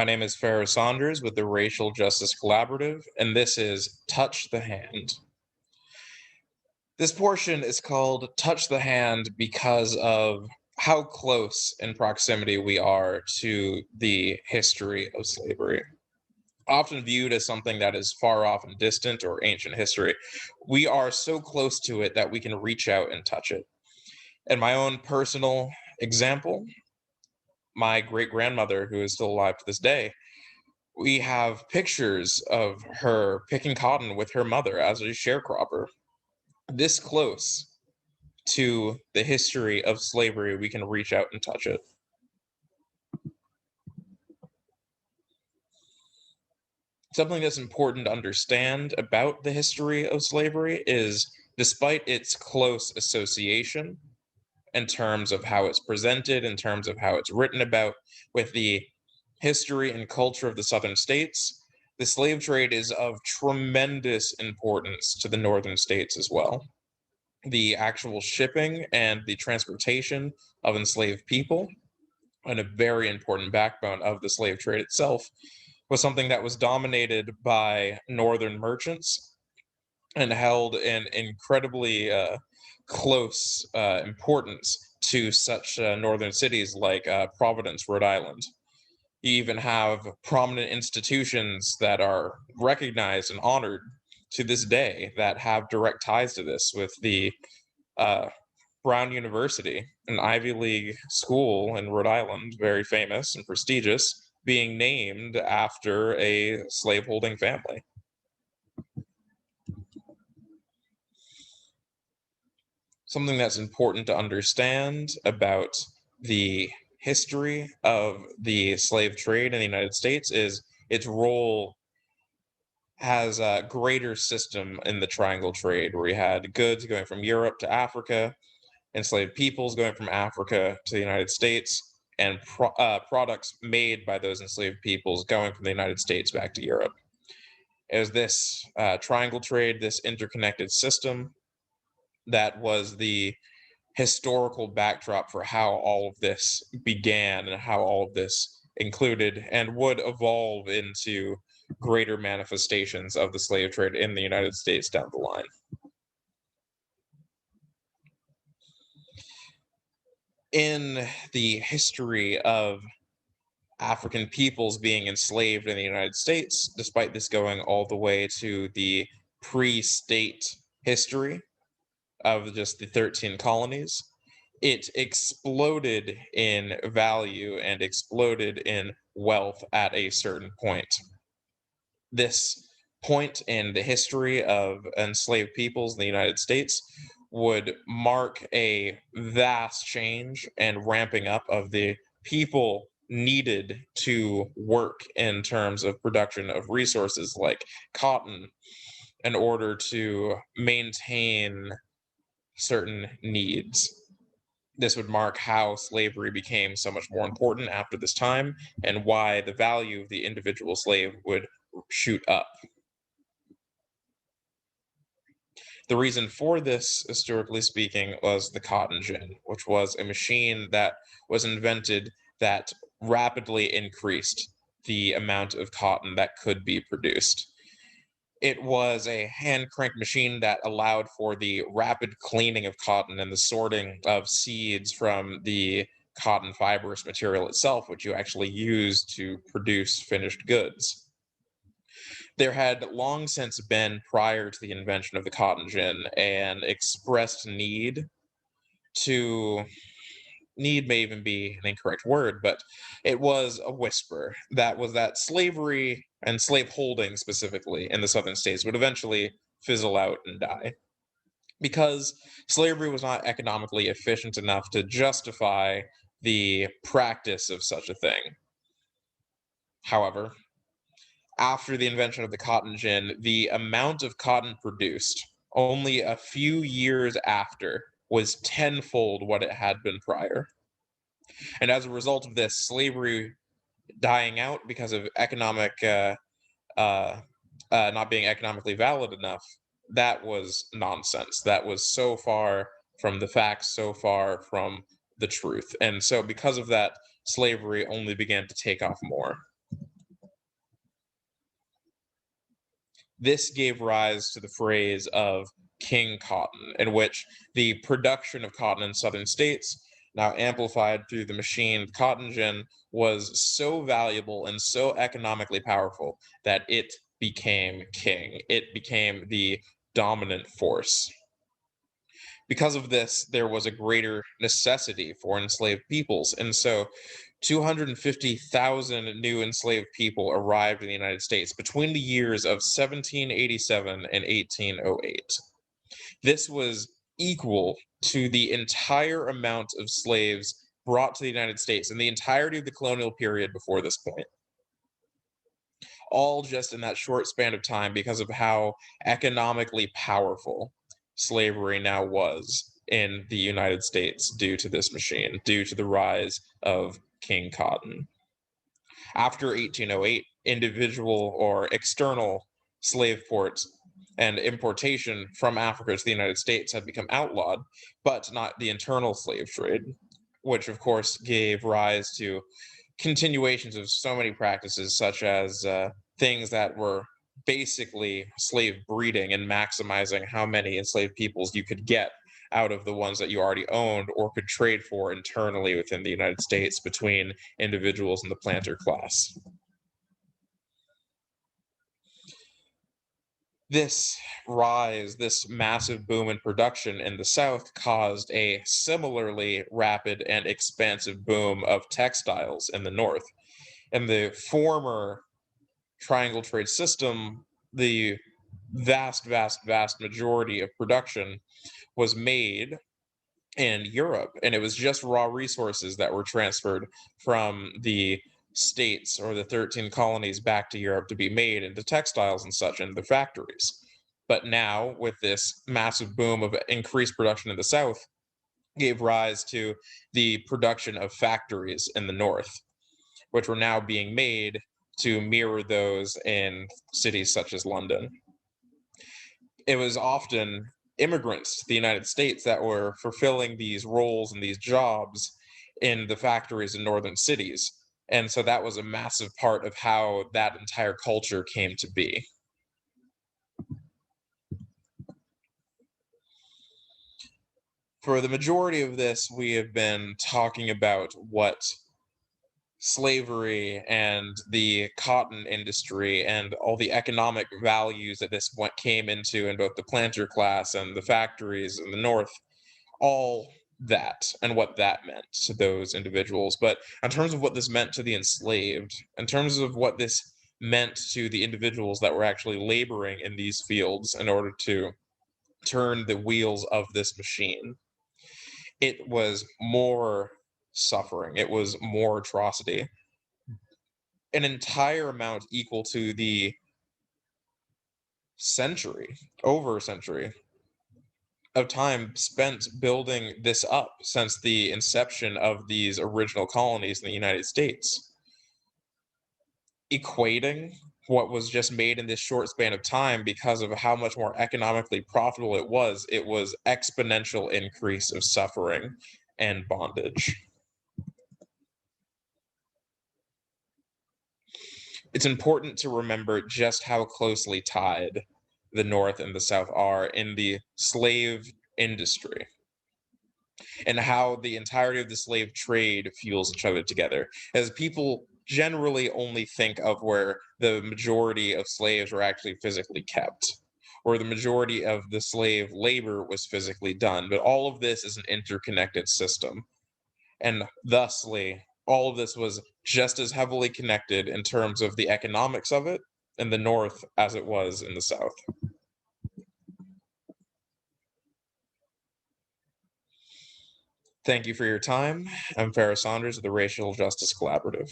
My name is Farrah Saunders with the Racial Justice Collaborative, and this is Touch the Hand. This portion is called Touch the Hand because of how close in proximity we are to the history of slavery. Often viewed as something that is far off and distant or ancient history, we are so close to it that we can reach out and touch it. In my own personal example, my great grandmother, who is still alive to this day, we have pictures of her picking cotton with her mother as a sharecropper. This close to the history of slavery, we can reach out and touch it. Something that's important to understand about the history of slavery is, despite its close association in terms of how it's presented, in terms of how it's written about with the history and culture of the southern states, the slave trade is of tremendous importance to the northern states as well. The actual shipping and the transportation of enslaved people, and a very important backbone of the slave trade itself, was something that was dominated by northern merchants and held in incredibly close importance to such northern cities like Providence, Rhode Island. You even have prominent institutions that are recognized and honored to this day that have direct ties to this, with the uh, Brown University, an Ivy League school in Rhode Island, very famous and prestigious, being named after a slaveholding family. Something that's important to understand about the history of the slave trade in the United States is its role as a greater system in the triangle trade, where we had goods going from Europe to Africa, enslaved peoples going from Africa to the United States, and products made by those enslaved peoples going from the United States back to Europe. It was this triangle trade, this interconnected system, that was the historical backdrop for how all of this began and how all of this included and would evolve into greater manifestations of the slave trade in the United States down the line. In the history of African peoples being enslaved in the United States, despite this going all the way to the pre-state history of just the 13 colonies, it exploded in value and exploded in wealth at a certain point. This point in the history of enslaved peoples in the United States would mark a vast change and ramping up of the people needed to work in terms of production of resources like cotton in order to maintain certain needs. This would mark how slavery became so much more important after this time, and why the value of the individual slave would shoot up. The reason for this, historically speaking, was the cotton gin, which was a machine that was invented that rapidly increased the amount of cotton that could be produced. It was a hand crank machine that allowed for the rapid cleaning of cotton and the sorting of seeds from the cotton fibrous material itself, which you actually use to produce finished goods. There had long since been, prior to the invention of the cotton gin, an expressed to need may even be an incorrect word, but it was a whisper that was that slavery and slaveholding specifically in the southern states would eventually fizzle out and die, because slavery was not economically efficient enough to justify the practice of such a thing. However, after the invention of the cotton gin, the amount of cotton produced only a few years after was tenfold what it had been prior. And as a result of this, slavery dying out because of uh, not being economically valid enough, that was nonsense. That was so far from the facts, so far from the truth. And so, because of that, slavery only began to take off more. This gave rise to the phrase of King Cotton, in which the production of cotton in southern states, now amplified through the machine cotton gin, was so valuable and so economically powerful that it became king. It became the dominant force. Because of this, there was a greater necessity for enslaved peoples. And so 250,000 new enslaved people arrived in the United States between the years of 1787 and 1808. This was equal to the entire amount of slaves brought to the United States in the entirety of the colonial period before this point, all just in that short span of time because of how economically powerful slavery now was in the United States due to this machine, due to the rise of King Cotton. After 1808, individual or external slave ports and importation from Africa to the United States had become outlawed, but not the internal slave trade, which of course gave rise to continuations of so many practices, such as things that were basically slave breeding and maximizing how many enslaved peoples you could get out of the ones that you already owned or could trade for internally within the United States between individuals in the planter class. This rise, this massive boom in production in the South caused a similarly rapid and expansive boom of textiles in the North. In the former triangle trade system, the vast majority of production was made in Europe, and it was just raw resources that were transferred from the states or the 13 colonies back to Europe to be made into textiles and such in the factories. But now, with this massive boom of increased production in the South, gave rise to the production of factories in the North, which were now being made to mirror those in cities such as London. It was often immigrants to the United States that were fulfilling these roles and these jobs in the factories in northern cities. And so that was a massive part of how that entire culture came to be. For the majority of this, we have been talking about what slavery and the cotton industry and all the economic values that this came into in both the planter class and the factories in the North, all that and what that meant to those individuals. But in terms of what this meant to the enslaved, in terms of what this meant to the individuals that were actually laboring in these fields in order to turn the wheels of this machine, it was more suffering, it was more atrocity, an entire amount equal to the century, over a century of time spent building this up since the inception of these original colonies in the United States. Equating what was just made in this short span of time because of how much more economically profitable it was exponential increase of suffering and bondage. It's important to remember just how closely tied the North and the South are in the slave industry and how the entirety of the slave trade fuels each other together. As people generally only think of where the majority of slaves were actually physically kept, or the majority of the slave labor was physically done. But all of this is an interconnected system. And thusly, all of this was just as heavily connected in terms of the economics of it in the North as it was in the South. Thank you for your time. I'm Farrah Saunders of the Racial Justice Collaborative.